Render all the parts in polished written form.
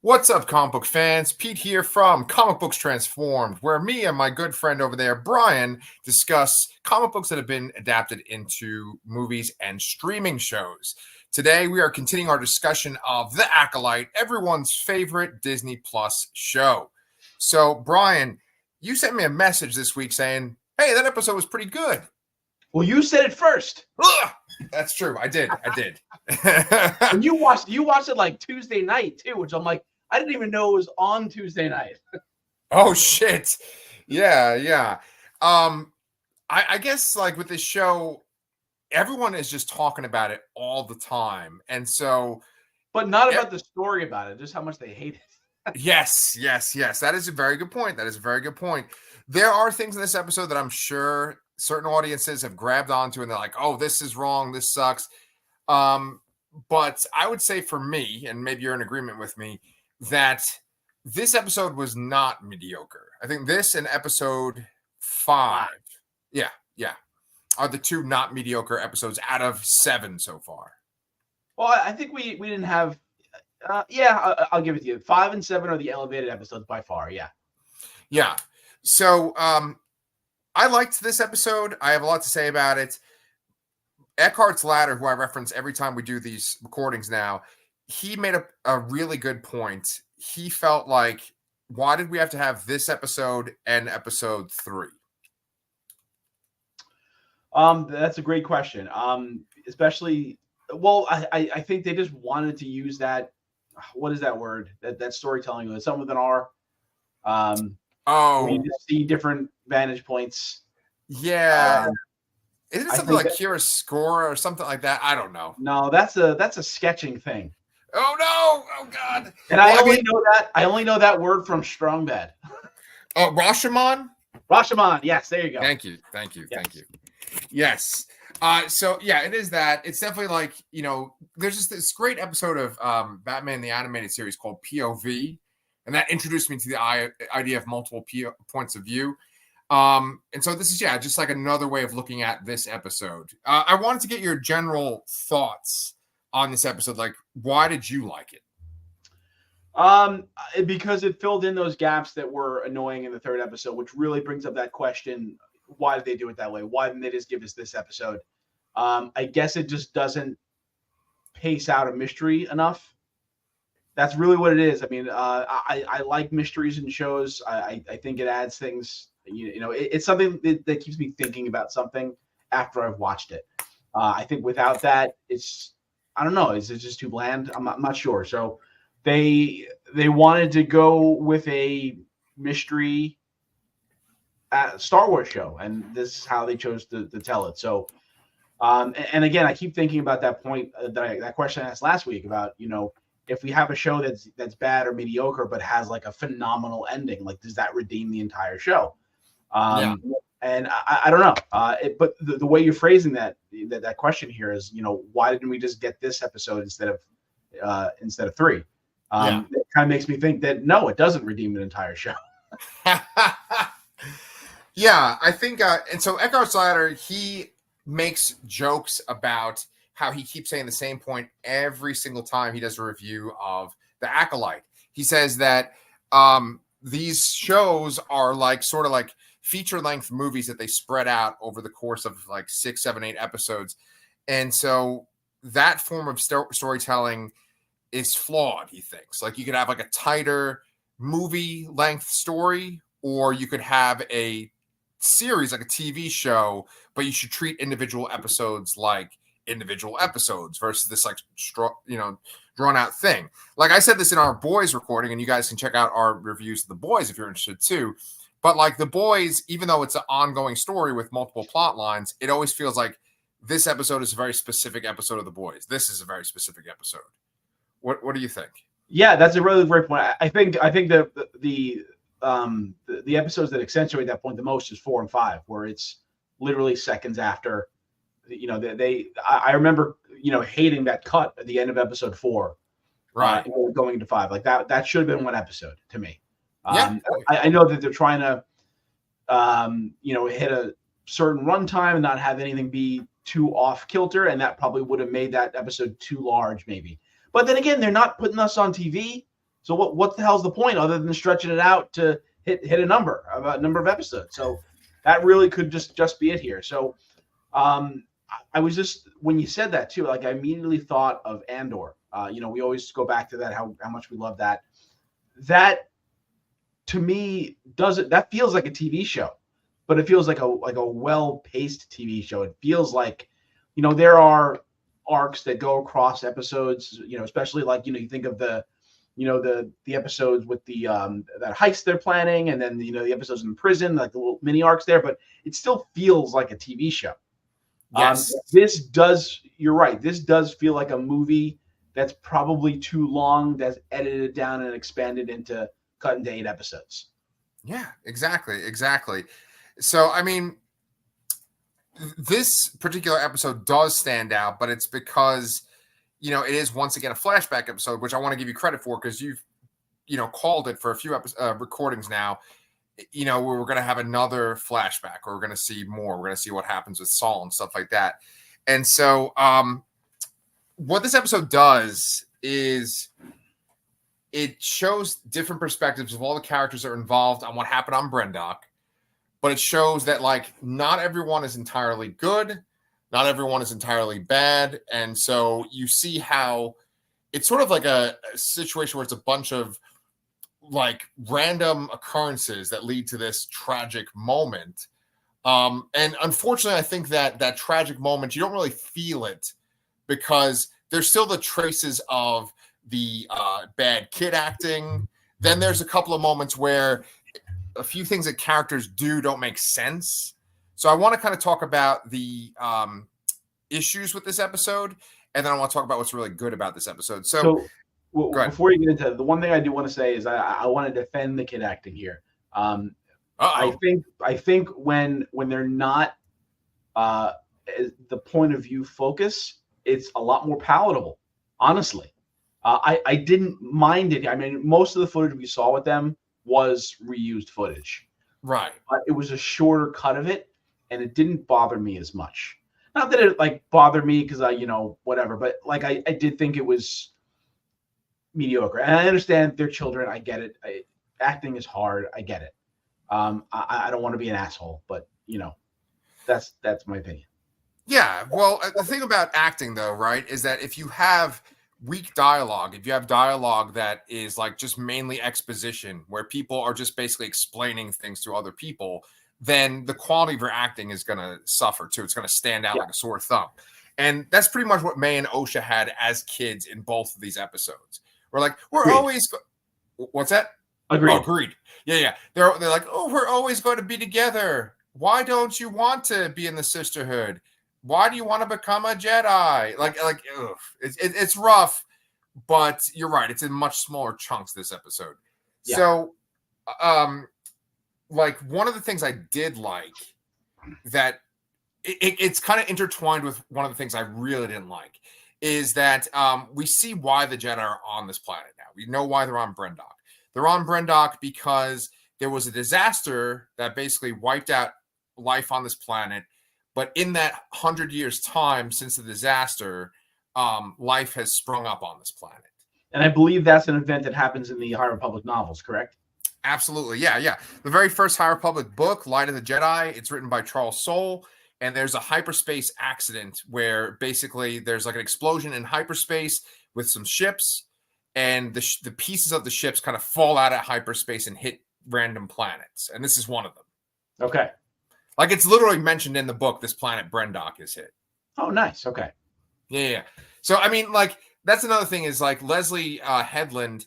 What's up, comic book fans? Pete here from Comic Books Transformed, where me and my good friend over there, Brian, discuss comic books that have been adapted into movies and streaming shows. Today, we are continuing our discussion of The Acolyte, everyone's favorite Disney Plus show. So, Brian, you sent me a message this week saying, hey, that episode was pretty good. Well, you said it first. Ugh! That's true. I did. And you watched it like Tuesday night too, which I'm like, I didn't even know it was on Tuesday night. Oh shit. Yeah. I guess like with this show, everyone is just talking about it all the time. And so But not about the story about it, just how much they hate it. Yes. That is a very good point. There are things in this episode that I'm sure certain audiences have grabbed onto and they're like, oh, this is wrong, this sucks. But I would say for me, and maybe you're in agreement with me, that this episode was not mediocre. I think this and episode 5, yeah, are the two not mediocre episodes out of 7 so far. Well, I think we didn't have. I'll give it to you. 5 and 7 are the elevated episodes by far. Yeah. So I liked this episode. I have a lot to say about it. Eckhart's Ladder, who I reference every time we do these recordings now, he made a really good point. He felt like, why did we have to have this episode and episode 3? That's a great question. Especially, well, I think they just wanted to use that. What is that word? That storytelling. Some of them are. We see different vantage points. Yeah. Isn't it something like chiaroscuro or something like that? I don't know. No, that's a sketching thing. Oh no! Oh god! And I only know that word from Strong Bad. Oh, Rashomon. Rashomon. Yes, there you go. Thank you. Yes. So yeah, it is that. It's definitely like, there's just this great episode of Batman the Animated Series called POV, and that introduced me to the idea of multiple points of view. And so this is just like another way of looking at this episode. I wanted to get your general thoughts on this episode. Like, why did you like it? Because it filled in those gaps that were annoying in the third episode, which really brings up that question: why did they do it that way? Why didn't they just give us this episode? I guess it just doesn't pace out a mystery enough. That's really what it is. I mean, I like mysteries in shows. I think it adds things. It's something that keeps me thinking about something after I've watched it. I think without that, I don't know. Is it just too bland? I'm not sure. So they wanted to go with a mystery Star Wars show, and this is how they chose to tell it. So, and again, I keep thinking about that point, that question I asked last week about, if we have a show that's bad or mediocre but has like a phenomenal ending, like does that redeem the entire show? And I don't know. But the way you're phrasing that question here is, why didn't we just get this episode instead of 3? It kind of makes me think that no, it doesn't redeem an entire show. Yeah, I think, and so Eckhart's Ladder, he makes jokes about how he keeps saying the same point every single time he does a review of The Acolyte. He says that these shows are like sort of like feature-length movies that they spread out over the course of like 6, 7, 8 episodes. And so that form of storytelling is flawed, he thinks. Like you could have like a tighter movie-length story, or you could have a series like a TV show, but you should treat individual episodes like individual episodes versus this like drawn out thing. Like I said this in our Boys recording, and you guys can check out our reviews of The Boys if you're interested too. But like The Boys, even though it's an ongoing story with multiple plot lines, it always feels like this episode is a very specific episode of The Boys. This is a very specific episode. What do you think? Yeah, that's a really great point. I think the episodes that accentuate that point the most is 4 and 5, where it's literally seconds after. I remember hating that cut at the end of episode 4, right? Going into 5, like that should have been one episode to me. I know that they're trying to hit a certain runtime and not have anything be too off kilter, and that probably would have made that episode too large, maybe. But then again, they're not putting us on TV. So what the hell's the point other than stretching it out to hit a number of episodes? So that really could just be it here. So I was just, when you said that too, like I immediately thought of Andor. We always go back to that, how much we love that. That to me that feels like a TV show, but it feels like a well-paced TV show. It feels like, there are arcs that go across episodes, especially like, you think of the episodes with the that heist they're planning, and then the episodes in prison, like the little mini arcs there, but it still feels like a TV show. Yes. You're right. This does feel like a movie that's probably too long, that's edited down and expanded into cut into 8 episodes. Yeah, exactly. So, I mean, this particular episode does stand out, but it's because, it is once again a flashback episode, which I want to give you credit for because you've, called it for a few recordings now. We're going to have another flashback, or we're going to see more. We're going to see what happens with Saul and stuff like that. And so, what this episode does is it shows different perspectives of all the characters that are involved on what happened on Brendock, but it shows that like not everyone is entirely good, not everyone is entirely bad, and so you see how it's sort of like a situation where it's a bunch of like random occurrences that lead to this tragic moment. And unfortunately, I think that tragic moment, you don't really feel it because there's still the traces of the bad kid acting. Then there's a couple of moments where a few things that characters do don't make sense. So I want to kind of talk about the issues with this episode, and then I want to talk about what's really good about this episode. So before you get into it, the one thing I do want to say is I want to defend the kid acting here. I think when they're not the point of view focus, it's a lot more palatable. Honestly, I didn't mind it. I mean, most of the footage we saw with them was reused footage, right? But it was a shorter cut of it, and it didn't bother me as much. Not that it like bothered me because whatever, but like I did think it was mediocre. And I understand they're children. I get it. Acting is hard. I get it. I don't want to be an asshole, but that's my opinion. Yeah. Well, the thing about acting though, right, is that if you have weak dialogue, if you have dialogue that is like just mainly exposition where people are just basically explaining things to other people, then the quality of your acting is going to suffer too. It's going to stand out like a sore thumb. And that's pretty much what May and Osha had as kids in both of these episodes. We're always what's that? Agreed. Oh, agreed. Yeah. They're like, oh, we're always going to be together. Why don't you want to be in the sisterhood? Why do you want to become a Jedi? Ugh. It's rough, but you're right. It's in much smaller chunks this episode. Yeah. So, one of the things I did like that it's kind of intertwined with one of the things I really didn't like is that we see why the Jedi are on this planet now. We know why they're on Brendock. They're on Brendock because there was a disaster that basically wiped out life on this planet. But in that 100 years' time since the disaster, life has sprung up on this planet. And I believe that's an event that happens in the High Republic novels, correct? Absolutely. Yeah. The very first High Republic book, Light of the Jedi, it's written by Charles Soule. And there's a hyperspace accident where basically there's like an explosion in hyperspace with some ships. And the pieces of the ships kind of fall out of hyperspace and hit random planets. And this is one of them. Okay. Like it's literally mentioned in the book, this planet Brendock is hit. Oh, nice. Okay. Yeah. So, I mean, like, that's another thing is like Leslie Headland,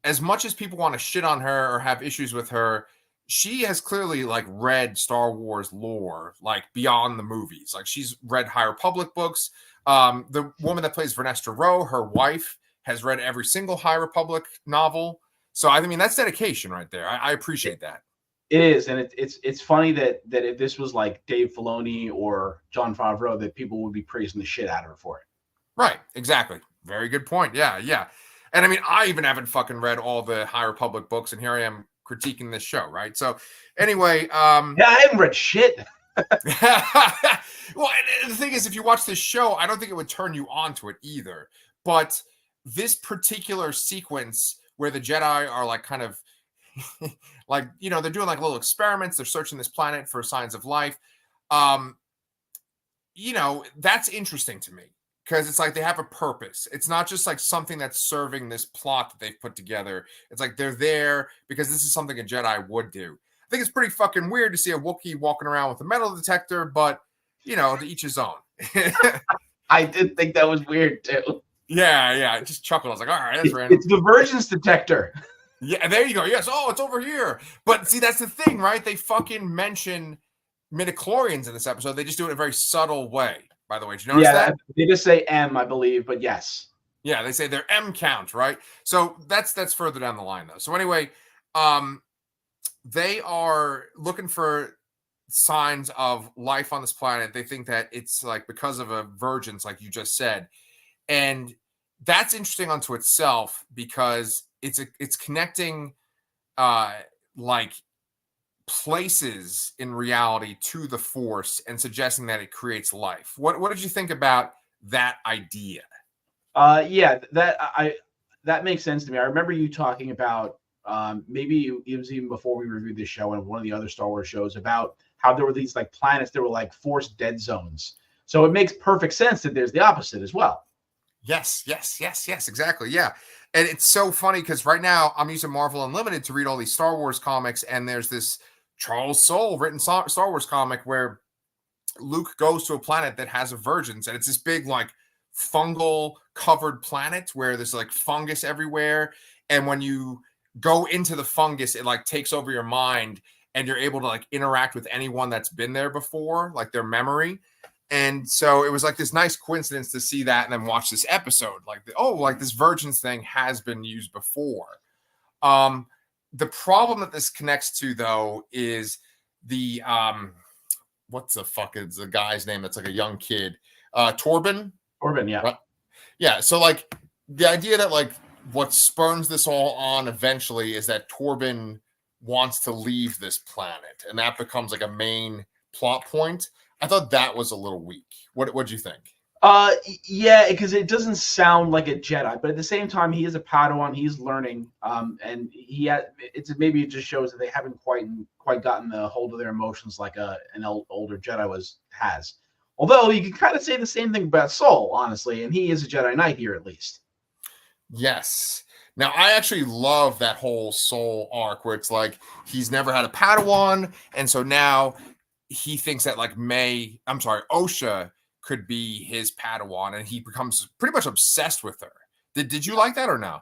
as much as people want to shit on her or have issues with her, she has clearly like read Star Wars lore, like beyond the movies. Like she's read High Republic books. The woman that plays Vernestra Rowe, her wife, has read every single High Republic novel. So, I mean, that's dedication right there. I appreciate that. It is, and it's funny that if this was like Dave Filoni or Jon Favreau, that people would be praising the shit out of her for it. Right, exactly. Very good point. Yeah. And I mean, I even haven't fucking read all the High Republic books, and here I am critiquing this show, right? So, anyway, yeah, I haven't read shit. Well, the thing is, if you watch this show, I don't think it would turn you on to it either. But this particular sequence where the Jedi are like kind of like, you know, they're doing like little experiments. They're searching this planet for signs of life. You know, that's interesting to me because it's like they have a purpose. It's not just like something that's serving this plot that they've put together. It's like they're there because this is something a Jedi would do. I think it's pretty fucking weird to see a Wookiee walking around with a metal detector, but, you know, to each his own. I did think that was weird too. Yeah. I just chuckled. I was like, all right, that's random. It's the Virgins detector. Yeah, there you go. Yes. Oh, it's over here. But see, that's the thing, right? They fucking mention midichlorians in this episode. They just do it in a very subtle way, by the way. Did you notice that? They just say M, I believe, but yes. Yeah, they say their M count, right? So that's further down the line, though. So anyway, they are looking for signs of life on this planet. They think that it's like because of a virgins, like you just said. And that's interesting unto itself because it's connecting like places in reality to the Force and suggesting that it creates life. What did you think about that idea? Yeah, that makes sense to me. I remember you talking about maybe it was even before we reviewed this show and one of the other Star Wars shows about how there were these like planets that were like Force dead zones. So it makes perfect sense that there's the opposite as well. Yes, exactly. Yeah. And it's so funny because right now I'm using Marvel Unlimited to read all these Star Wars comics, and there's this Charles Soule written Star Wars comic where Luke goes to a planet that has a virgins, and it's this big like fungal covered planet where there's like fungus everywhere, and when you go into the fungus, it like takes over your mind, and you're able to like interact with anyone that's been there before, like their memory. And so it was like this nice coincidence to see that and then watch this episode. Like, like this virgins thing has been used before. The problem that this connects to, though, is the what the fuck is the guy's name that's like a young kid? Torben? Torben, yeah. Right? Yeah. So like the idea that like what spurns this all on eventually is that Torben wants to leave this planet, and that becomes like a main plot point. I thought that was a little weak. What'd you think? Yeah, because it doesn't sound like a Jedi, but at the same time, he is a Padawan. He's learning, and maybe it just shows that they haven't quite gotten the hold of their emotions like an older Jedi has. Although you can kind of say the same thing about Soul, honestly, and he is a Jedi Knight here at least. Yes. Now, I actually love that whole Soul arc where it's like he's never had a Padawan, and so now he thinks that like Osha could be his Padawan, and he becomes pretty much obsessed with her. Did you like that or no?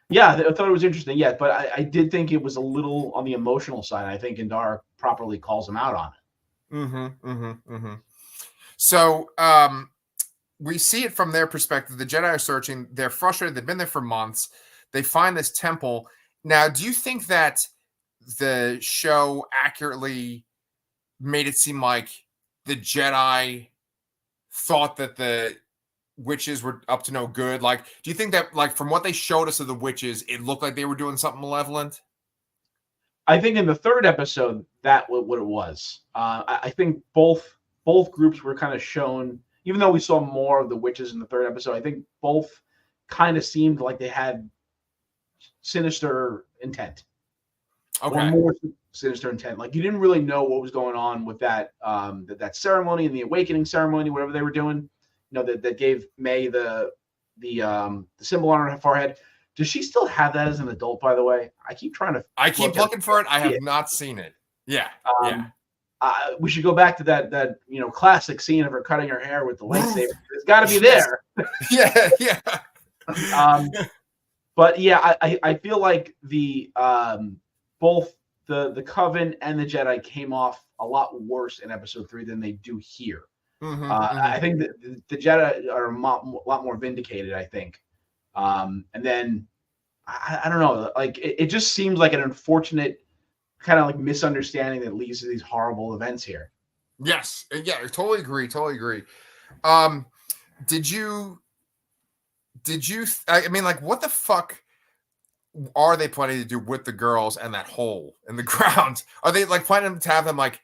Yeah, I thought it was interesting. Yeah, but I did think it was a little on the emotional side. I think Indar properly calls him out on it. So we see it from their perspective. The Jedi are searching. They're frustrated. They've been there for months. They find this temple. Now, do you think that the show accurately made it seem like the Jedi thought that the witches were up to no good? Like, do you think that, like, from what they showed us of the witches, it looked like they were doing something malevolent? I think in the third episode, that was what it was. I think both groups were kind of shown, even though we saw more of the witches in the third episode, I think both kind of seemed like they had sinister intent. Okay. Or more sinister intent. Like you didn't really know what was going on with that that ceremony and the awakening ceremony, whatever they were doing. You know, that gave May the symbol on her forehead. Does she still have that as an adult, by the way? I keep looking for it. I have not seen it. Yeah. We should go back to that classic scene of her cutting her hair with the lightsaber. It's got to be there. Yeah. But yeah, I feel like the both the Coven and the Jedi came off a lot worse in Episode 3 than they do here. I think that the Jedi are a lot more vindicated, I think. And then I don't know, like it just seems like an unfortunate kind of like misunderstanding that leads to these horrible events here. Yes, yeah, I totally agree. Did you? I mean, like, what the fuck are they planning to do with the girls and that hole in the ground? Are they like planning to have them like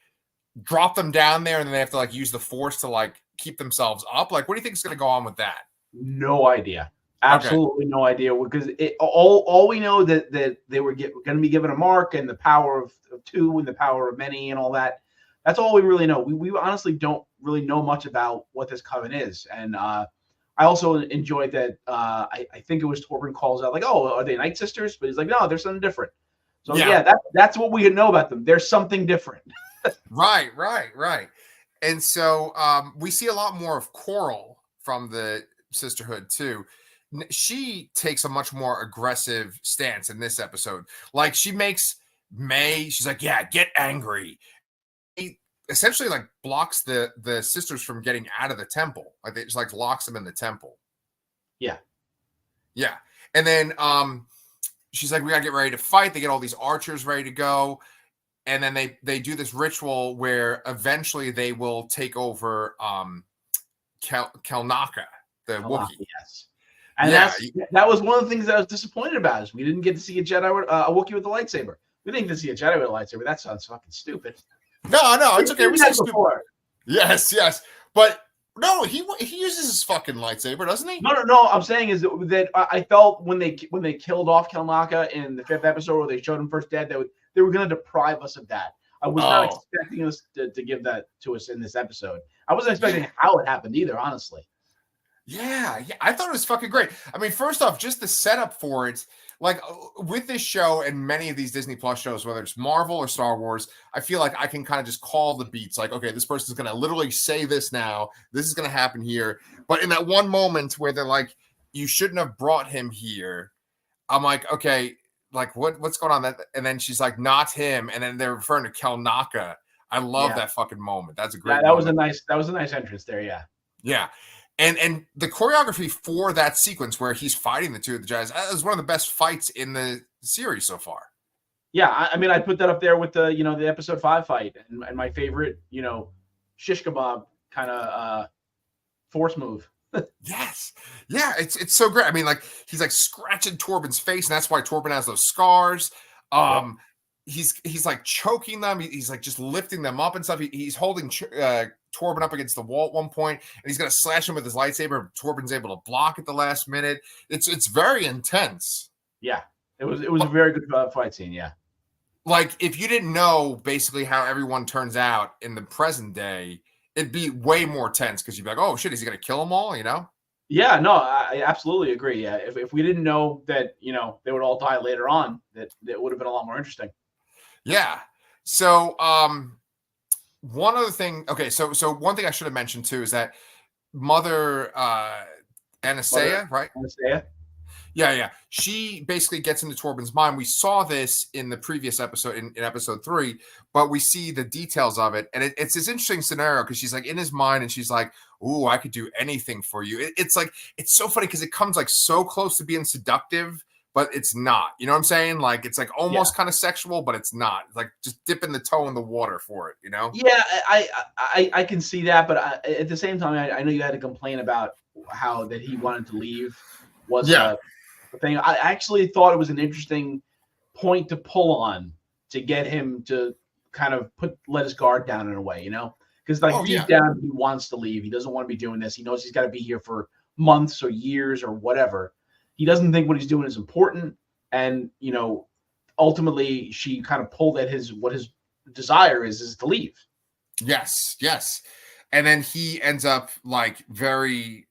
drop them down there and then they have to like use the Force to like keep themselves up? Like, what do you think is going to go on with that? No idea. Absolutely no idea, because all we know that they were going to be given a mark and the power of two and the power of many and all that. That's all we really know. We honestly don't really know much about what this coven is. And I also enjoyed that. I think it was Torben calls out like, "Oh, are they Night Sisters?" But he's like, "No, they're something different." So yeah, that's what we know about them. There's something different. Right. And so we see a lot more of Coral from the Sisterhood too. She takes a much more aggressive stance in this episode. Like she makes May, she's like, yeah, get angry. He essentially like blocks the sisters from getting out of the temple. Like they just like locks them in the temple. Yeah. And then she's like, we gotta get ready to fight. They get all these archers ready to go. And then they do this ritual where eventually they will take over Kelnaka, the Wookiee. Yes. And that was one of the things that I was disappointed about is we didn't get to see a Jedi, a Wookiee with a lightsaber. We didn't get to see a Jedi with a lightsaber. That sounds fucking stupid. No, it's okay. We said before. Yes, but no, he uses his fucking lightsaber, doesn't he? No. I'm saying is that I felt when they killed off Kelnaka in the 5th episode, where they showed him first dead, they were going to deprive us of that. I was not expecting us to give that to us in this episode. I wasn't expecting how it happened either, honestly. Yeah, I thought it was fucking great. I mean, first off, just the setup for it, like with this show and many of these Disney Plus shows, whether it's Marvel or Star Wars, I feel like I can kind of just call the beats. Like, okay, this person's going to literally say this now. This is going to happen here. But in that one moment where they're like, you shouldn't have brought him here, I'm like, okay, like what's going on? And then she's like, not him. And then they're referring to Kelnaka. I love that fucking moment. That's a great. That was a nice entrance there. Yeah. Yeah. And the choreography for that sequence where he's fighting the two of the Jedi is one of the best fights in the series so far. Yeah, I mean, I put that up there with the the episode 5 fight and my favorite shish kebab kind of force move. Yes, yeah, it's so great. I mean, like he's like scratching Torben's face, and that's why Torben has those scars. He's like choking them. He's like just lifting them up and stuff. He's holding Torben up against the wall at one point, and he's gonna slash him with his lightsaber. Torben's able to block at the last minute. It's very intense. Yeah, it was a very good fight scene. Yeah, like if you didn't know basically how everyone turns out in the present day, it'd be way more tense because you'd be like, oh shit, is he gonna kill them all? Yeah, no, I absolutely agree. Yeah, if we didn't know that they would all die later on, that would have been a lot more interesting. Yeah. So one other thing. Okay, so one thing I should have mentioned too is that Mother Anastasia, right? Anastasia. Yeah. She basically gets into Torben's mind. We saw this in the previous episode, in episode 3, but we see the details of it. And it's this interesting scenario because she's like in his mind and she's like, ooh, I could do anything for you. It's like, it's so funny because it comes like so close to being seductive, but it's not. You know what I'm saying? Like, it's like almost kind of sexual, but it's not. It's like just dipping the toe in the water for it, Yeah, I can see that. But at the same time, I know you had to complain about how that he wanted to leave was the thing. I actually thought it was an interesting point to pull on to get him to kind of let his guard down in a way, because deep down he wants to leave. He doesn't want to be doing this. He knows he's got to be here for months or years or whatever. He doesn't think what he's doing is important. And, ultimately she kind of pulled at what his desire is to leave. Yes. And then he ends up like very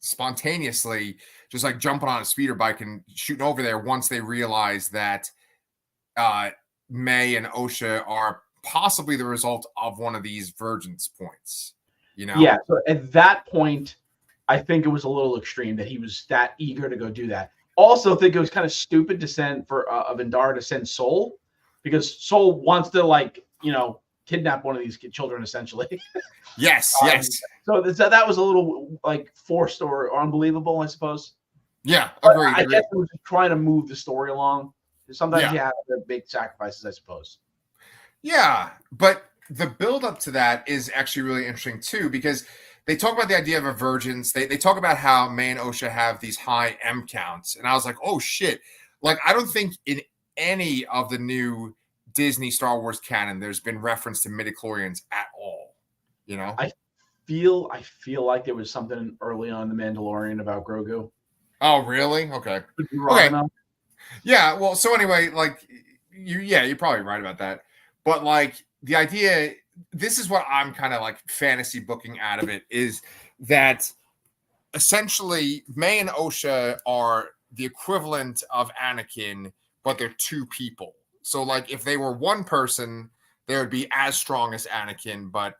spontaneously just like jumping on a speeder bike and shooting over there once they realize that May and Osha are possibly the result of one of these Virgins points, Yeah. So at that point, I think it was a little extreme that he was that eager to go do that. Also, think it was kind of stupid to send for Vendara to send Soul, because Soul wants to kidnap one of these children essentially. Yes. So that was a little like forced or unbelievable, I suppose. Yeah, agreed. I guess it was trying to move the story along. Sometimes you have to make sacrifices, I suppose. Yeah, but the build up to that is actually really interesting too, because they talk about the idea of a virgins. They talk about how May and Osha have these high M counts. And I was like, oh shit. Like, I don't think in any of the new Disney Star Wars canon there's been reference to midichlorians at all. I feel like there was something early on in The Mandalorian about Grogu. Oh, really? Okay. Could be wrong Okay. enough. Yeah. Well, so anyway, like you're probably right about that. But like the idea, this is what I'm kind of like fantasy booking out of it is that essentially May and Osha are the equivalent of Anakin, but they're two people. So like if they were one person, they would be as strong as Anakin, but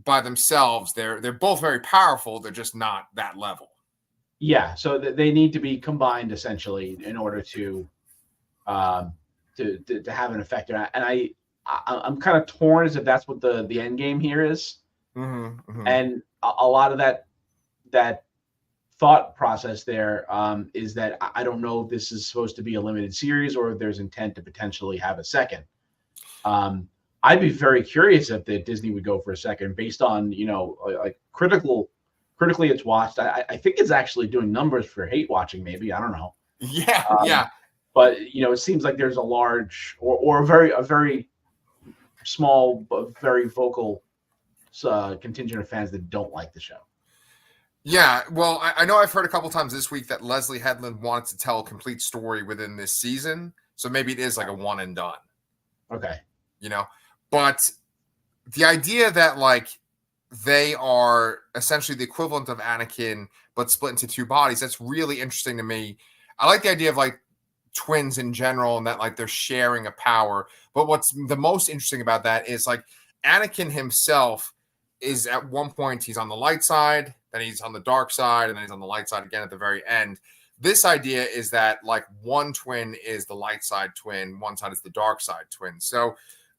by themselves, they're both very powerful. They're just not that level. Yeah, so they need to be combined essentially in order um, to have an effect. And I'm kind of torn as if that's what the end game here is. Mm-hmm, mm-hmm. And a lot of that thought process there is that I don't know if this is supposed to be a limited series or if there's intent to potentially have a second. I'd be very curious if the Disney would go for a second based on, like critically it's watched. I think it's actually doing numbers for hate watching, maybe. I don't know. Yeah, yeah. But it seems like there's a large or a very small but very vocal contingent of fans that don't like the show. Yeah, well, I know I've heard a couple times this week that Leslie Headland wanted to tell a complete story within this season. So maybe it is like a one and done. Okay. But the idea that like they are essentially the equivalent of Anakin, but split into two bodies, that's really interesting to me. I like the idea of like twins in general and that like they're sharing a power. But what's the most interesting about that is like Anakin himself is at one point he's on the light side, then he's on the dark side, and then he's on the light side again at the very end. This idea is that like one twin is the light side twin, one side is the dark side twin. So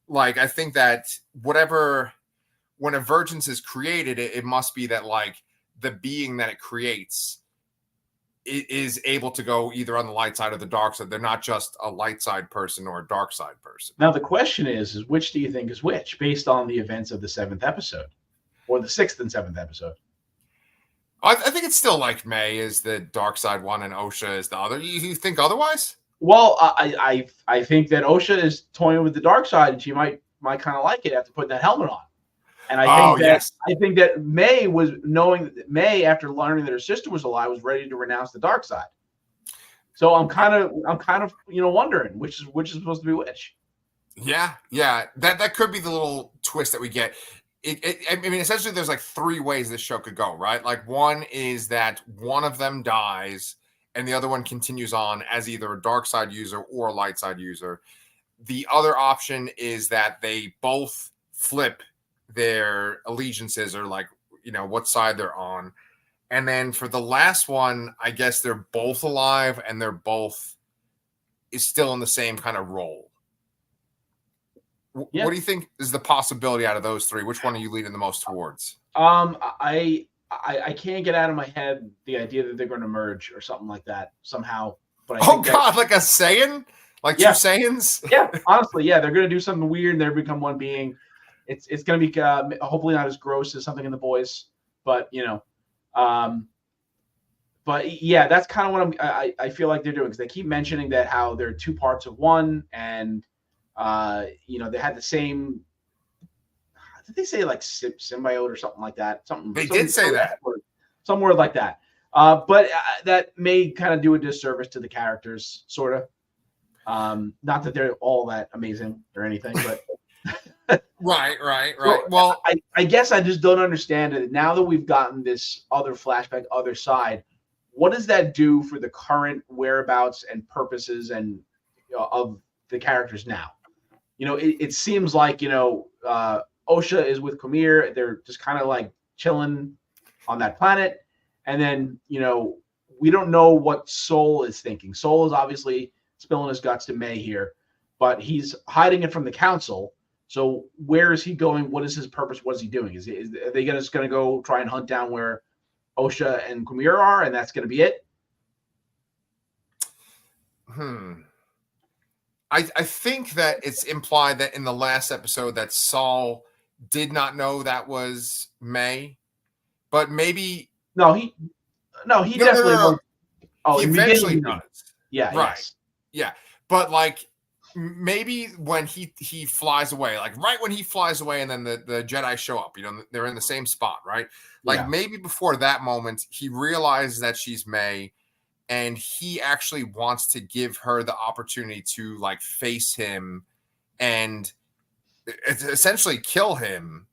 like I think that when a Vergence is created, it must be that like the being that it creates is able to go either on the light side or the dark side. They're not just a light side person or a dark side person. Now the question is which do you think is which based on the events of the 7th episode or the 6th and 7th episode? I think it's still like May is the dark side one and Osha is the other. You think otherwise? Well, I think that Osha is toying with the dark side, and she might kind of like it after putting that helmet on. And I think that May was knowing that May, after learning that her sister was alive, was ready to renounce the dark side. So I'm kind of wondering which is supposed to be which. Yeah, that could be the little twist that we get. I mean, essentially, there's like three ways this show could go, right? Like one is that one of them dies and the other one continues on as either a dark side user or a light side user. The other option is that they both flip their allegiances or like, what side they're on. And then for the last one, I guess they're both alive and they're both is still in the same kind of role. Yeah. What do you think is the possibility out of those three? Which one are you leaning the most towards? I can't get out of my head the idea that they're going to merge or something like that somehow. But like a Saiyan? Like two Saiyans? Yeah, honestly, yeah, they're going to do something weird and they're become one being. It's going to be hopefully not as gross as something in The Boys, but but yeah, that's kind of what I feel like they're doing because they keep mentioning that how they're two parts of one and they had the same. Did they say like symbiote or something like that? They did say that. Some word like that. But that may kind of do a disservice to the characters, sort of. Not that they're all that amazing or anything, but. Right. Well, I guess I just don't understand it. Now that we've gotten this other flashback, other side, what does that do for the current whereabouts and purposes and of the characters now? It seems like Osha is with Kumir. They're just kind of like chilling on that planet, and then we don't know what Soul is thinking. Soul is obviously spilling his guts to May here, but he's hiding it from the council. So where is he going? What is his purpose? What is he doing? Are they just going to go try and hunt down where Osha and Kumir are, and that's going to be it? I think that it's implied that in the last episode that Saul did not know that was May, but maybe he definitely knows. Oh, he eventually does. Yeah, right. Yes. Yeah, but like maybe when he flies away, like right when he flies away, and then the Jedi show up, they're in the same spot, right? Like maybe before that moment, he realizes that she's May, and he actually wants to give her the opportunity to like face him and essentially kill him.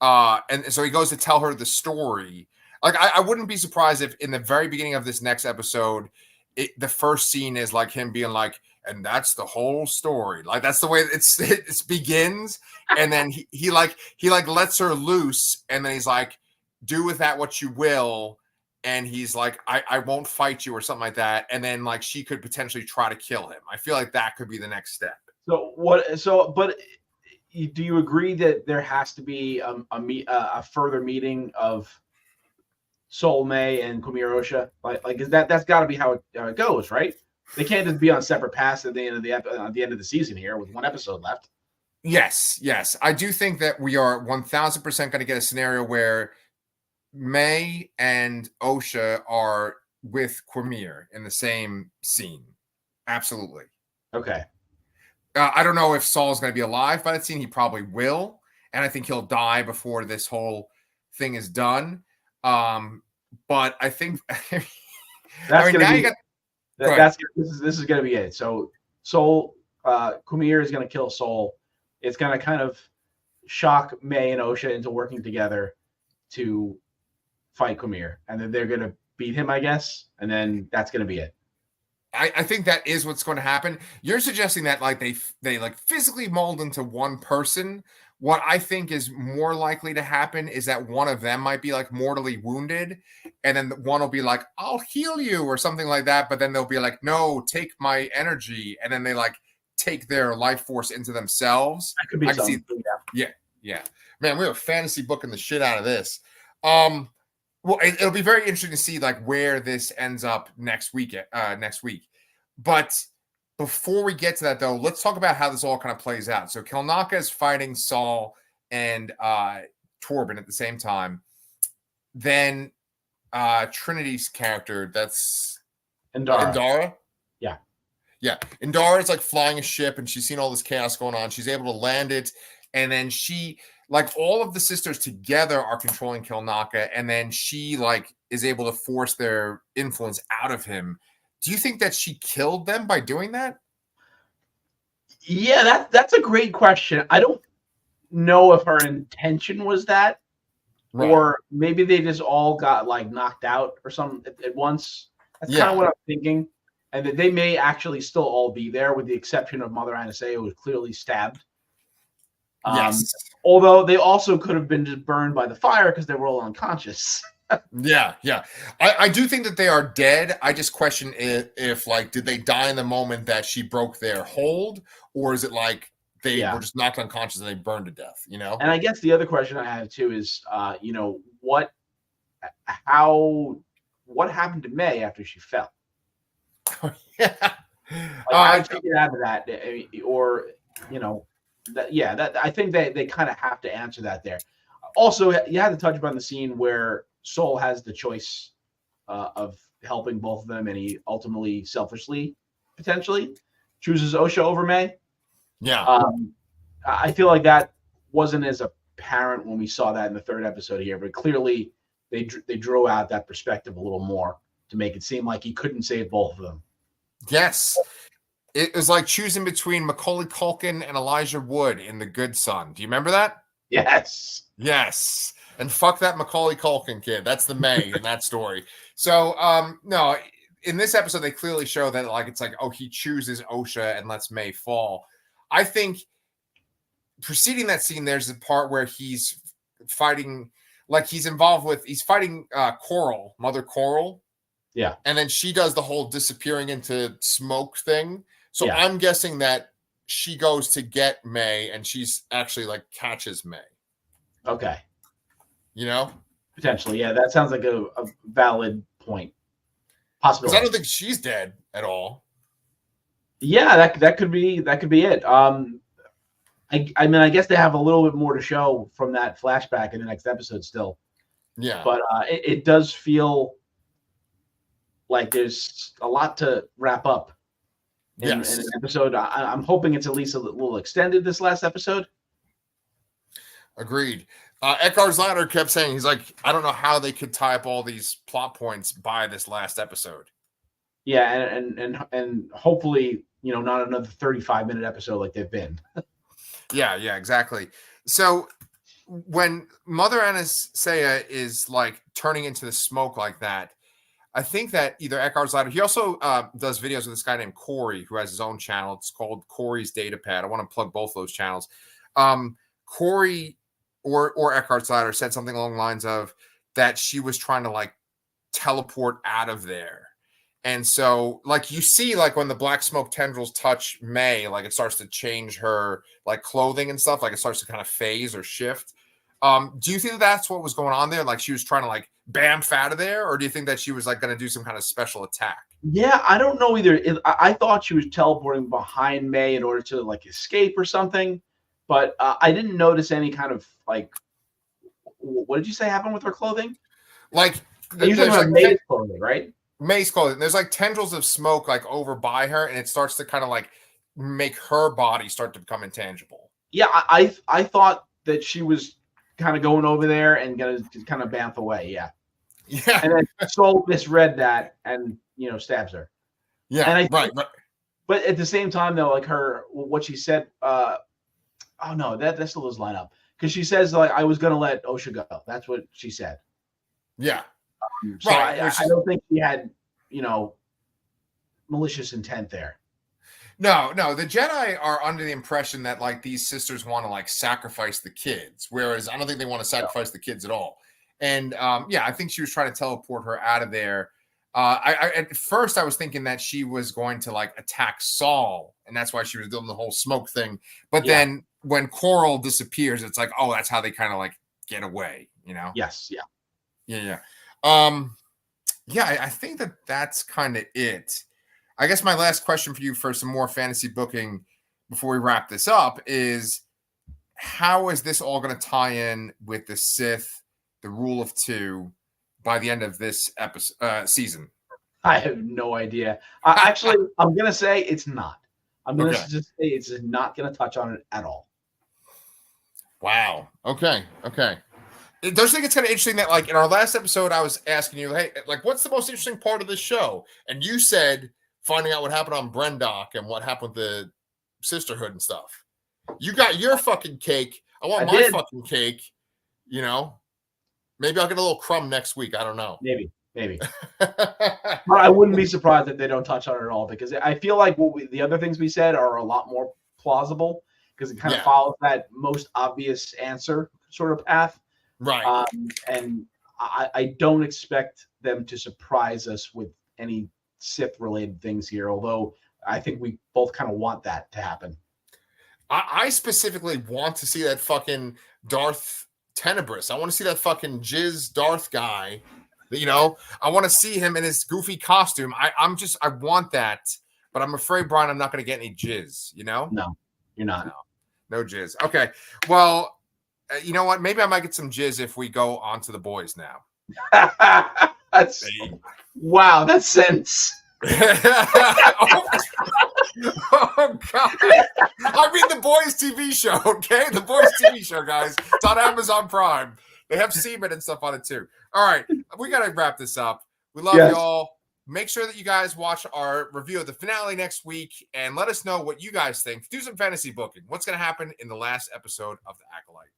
And so he goes to tell her the story. Like, I wouldn't be surprised if in the very beginning of this next episode, the first scene is like him being like, and that's the whole story. Like, that's the way it begins. And then he lets her loose, and then he's like, do with that what you will. And he's like, I won't fight you or something like that. And then like she could potentially try to kill him. I feel like that could be the next step. But do you agree that there has to be a further meeting of Sol May and Kumir Osha? Like is that's got to be how it goes, right? They can't just be on separate paths at the end of the season here with one episode left. Yes. I do think that we are 1,000% going to get a scenario where May and Osha are with Quamir in the same scene. Absolutely. Okay. I don't know if Saul's going to be alive by that scene. He probably will. And I think he'll die before this whole thing is done. But I think this is going to be it. So Sol, Kumir is going to kill Sol. It's going to kind of shock May and Osha into working together to fight Kumir, and then they're going to beat him, I guess. And then that's going to be it. I think that is what's going to happen. You're suggesting that like they like physically mold into one person. What I think is more likely to happen is that one of them might be like mortally wounded, and then one will be like, I'll heal you or something like that. But then they'll be like, no, take my energy. And then they like take their life force into themselves. That could be something. Yeah. Man, we have a fantasy booking the shit out of this. Well, it'll be very interesting to see like where this ends up next week. But before we get to that, though, let's talk about how this all kind of plays out. So Kilnaka is fighting Saul and Torben at the same time. Then Trinity's character, that's Indara. Yeah. Indara is like flying a ship, and she's seen all this chaos going on. She's able to land it, and then she, like, all of the sisters together are controlling Kilnaka, and then she like is able to force their influence out of him. Do you think that she killed them by doing that? Yeah, that's a great question. I don't know if her intention was that, right, or maybe they just all got like knocked out or something at once. That's kind of what I'm thinking. And that they may actually still all be there, with the exception of Mother Anasea, who was clearly stabbed. Yes. Although they also could have been just burned by the fire because they were all unconscious. Yeah. I do think that they are dead. I just question if like, did they die in the moment that she broke their hold, or is it like they were just knocked unconscious and they burned to death, you know? And I guess the other question I have too is, what happened to May after she fell? How did she get out of that? Or, I think they kind of have to answer that there. Also, you had to touch upon the scene where Sol has the choice of helping both of them, and he ultimately, selfishly, potentially, chooses Osha over May. Yeah. I feel like that wasn't as apparent when we saw that in the third episode here, but clearly they drew out that perspective a little more to make it seem like he couldn't save both of them. Yes. It was like choosing between Macaulay Culkin and Elijah Wood in The Good Son. Do you remember that? Yes. And fuck that Macaulay Culkin kid. That's the May in that story. So, no, in this episode, they clearly show that like it's like, oh, he chooses Osha and lets May fall. I think preceding that scene, there's the part where he's fighting, like he's fighting Coral, Mother Coral. Yeah. And then she does the whole disappearing into smoke thing. So I'm guessing that she goes to get May, and she's actually like catches May. Okay. You know? Potentially, yeah. That sounds like a valid point. Possibly. Because I don't think she's dead at all. Yeah, that could be it. I mean, I guess they have a little bit more to show from that flashback in the next episode still. Yeah. But it does feel like there's a lot to wrap up in an episode. I'm hoping it's at least a little extended this last episode. Agreed. Eckhart's Ladder kept saying, he's like, I don't know how they could tie up all these plot points by this last episode. Yeah, and hopefully, not another 35-minute episode like they've been. Yeah, exactly. So when Mother Anastasia is like turning into the smoke like that, I think that either Eckhart Slider, he also does videos with this guy named Corey, who has his own channel. It's called Corey's Data Pad. I want to plug both those channels. Corey or Eckhart Slider said something along the lines of that she was trying to like teleport out of there. And so, like, you see, like, when the black smoke tendrils touch May, like, it starts to change her, like, clothing and stuff. Like, it starts to kind of phase or shift. Do you think that that's what was going on there? Like, she was trying to, like, bamf out of there? Or do you think that she was, like, going to do some kind of special attack? Yeah, I don't know either. I thought she was teleporting behind May in order to, like, escape or something. But I didn't notice any kind of, like, what did you say happened with her clothing? Like, You're talking about May's clothing, right? May's clothing. There's like tendrils of smoke like over by her, and it starts to kind of like make her body start to become intangible. Yeah, I thought that she was kind of going over there and gonna kind of bamf away. Yeah. And then Soul misread that and stabs her. Yeah. And right. But at the same time, though, like what she said. Oh no, that still doesn't line up because she says like I was gonna let Osha go. That's what she said. Yeah. So right. I don't think he had, malicious intent there. No. The Jedi are under the impression that like these sisters want to like sacrifice the kids, whereas I don't think they want to sacrifice the kids at all. And I think she was trying to teleport her out of there. I at first I was thinking that she was going to like attack Saul, and that's why she was doing the whole smoke thing. But then when Coral disappears, it's like, oh, that's how they kind of like get away, Yes. Yeah. I think that that's kind of it. I guess my last question for you for some more fantasy booking before we wrap this up is how is this all going to tie in with the Sith, the Rule of Two by the end of this season? I have no idea. Actually, I'm going to say it's not. I'm going to just say it's not going to touch on it at all. Wow. Okay. Don't you think it's kind of interesting that, like, in our last episode, I was asking you, hey, like, what's the most interesting part of this show? And you said finding out what happened on Brendock and what happened with the sisterhood and stuff. You got your fucking cake. I want my fucking cake. Maybe I'll get a little crumb next week. I don't know. Maybe. But I wouldn't be surprised if they don't touch on it at all because I feel like the other things we said are a lot more plausible because it kind of follows that most obvious answer sort of path. Right. And I don't expect them to surprise us with any Sith-related things here, although I think we both kind of want that to happen. I specifically want to see that fucking Darth Tenebris. I want to see that fucking Jizz Darth guy. I want to see him in his goofy costume. I want that, but I'm afraid, Brian, I'm not going to get any jizz, No, you're not. No jizz. Okay. Well, you know what? Maybe I might get some jizz if we go on to the boys now. Wow, that's sense. Oh God! I mean the boys TV show. Okay, the boys TV show, guys. It's on Amazon Prime. They have semen and stuff on it too. All right, we gotta wrap this up. We love y'all. Make sure that you guys watch our review of the finale next week and let us know what you guys think. Do some fantasy booking. What's gonna happen in the last episode of The Acolyte?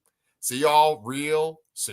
See y'all real soon.